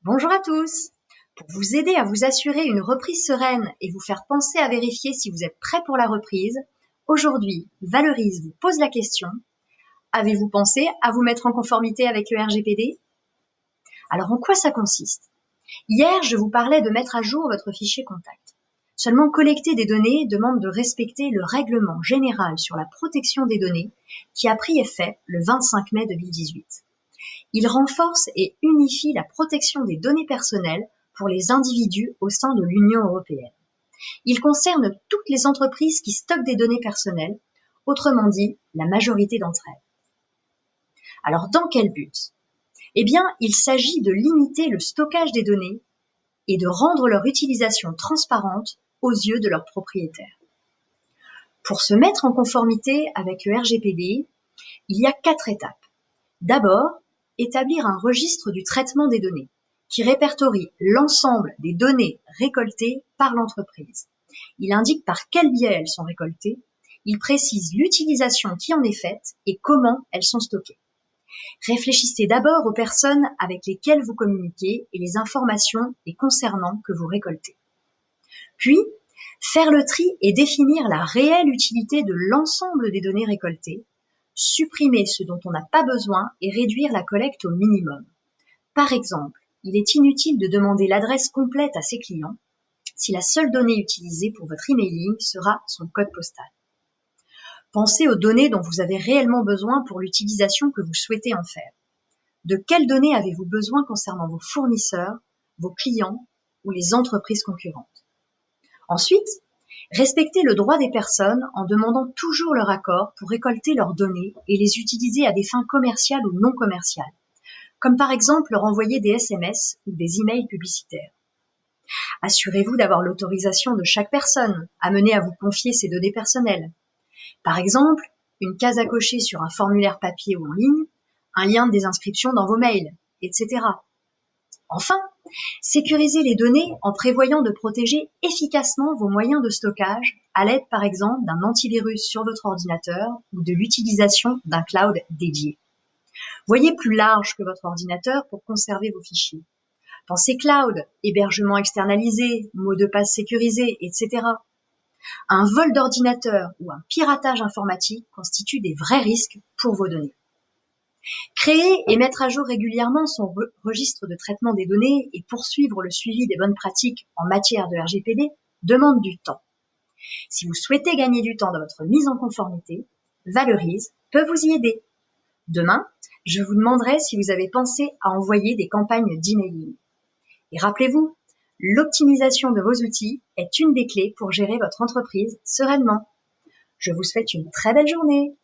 Bonjour à tous! Pour vous aider à vous assurer une reprise sereine et vous faire penser à vérifier si vous êtes prêt pour la reprise, aujourd'hui, Valorise vous pose la question: avez-vous pensé à vous mettre en conformité avec le RGPD? Alors en quoi ça consiste? Hier, je vous parlais de mettre à jour votre fichier contact. Seulement collecter des données demande de respecter le règlement général sur la protection des données qui a pris effet le 25 mai 2018. Il renforce et unifie la protection des données personnelles pour les individus au sein de l'Union européenne. Il concerne toutes les entreprises qui stockent des données personnelles, autrement dit, la majorité d'entre elles. Alors, dans quel but? Eh bien, il s'agit de limiter le stockage des données et de rendre leur utilisation transparente aux yeux de leurs propriétaires. Pour se mettre en conformité avec le RGPD, il y a 4 étapes. D'abord, établir un registre du traitement des données qui répertorie l'ensemble des données récoltées par l'entreprise. Il indique par quel biais elles sont récoltées, il précise l'utilisation qui en est faite et comment elles sont stockées. Réfléchissez d'abord aux personnes avec lesquelles vous communiquez et les informations les concernant que vous récoltez. Puis, faire le tri et définir la réelle utilité de l'ensemble des données récoltées, supprimer ce dont on n'a pas besoin et réduire la collecte au minimum. Par exemple, il est inutile de demander l'adresse complète à ses clients si la seule donnée utilisée pour votre emailing sera son code postal. Pensez aux données dont vous avez réellement besoin pour l'utilisation que vous souhaitez en faire. De quelles données avez-vous besoin concernant vos fournisseurs, vos clients ou les entreprises concurrentes? Ensuite, respectez le droit des personnes en demandant toujours leur accord pour récolter leurs données et les utiliser à des fins commerciales ou non commerciales, comme par exemple leur envoyer des SMS ou des emails publicitaires. Assurez-vous d'avoir l'autorisation de chaque personne amenée à vous confier ses données personnelles. Par exemple, une case à cocher sur un formulaire papier ou en ligne, un lien de désinscription dans vos mails, etc. Enfin, sécurisez les données en prévoyant de protéger efficacement vos moyens de stockage à l'aide par exemple d'un antivirus sur votre ordinateur ou de l'utilisation d'un cloud dédié. Voyez plus large que votre ordinateur pour conserver vos fichiers. Pensez cloud, hébergement externalisé, mots de passe sécurisés, etc. Un vol d'ordinateur ou un piratage informatique constituent des vrais risques pour vos données. Créer et mettre à jour régulièrement son registre de traitement des données et poursuivre le suivi des bonnes pratiques en matière de RGPD demande du temps. Si vous souhaitez gagner du temps dans votre mise en conformité, Valorise peut vous y aider. Demain, je vous demanderai si vous avez pensé à envoyer des campagnes d'emailing. Et rappelez-vous, l'optimisation de vos outils est une des clés pour gérer votre entreprise sereinement. Je vous souhaite une très belle journée.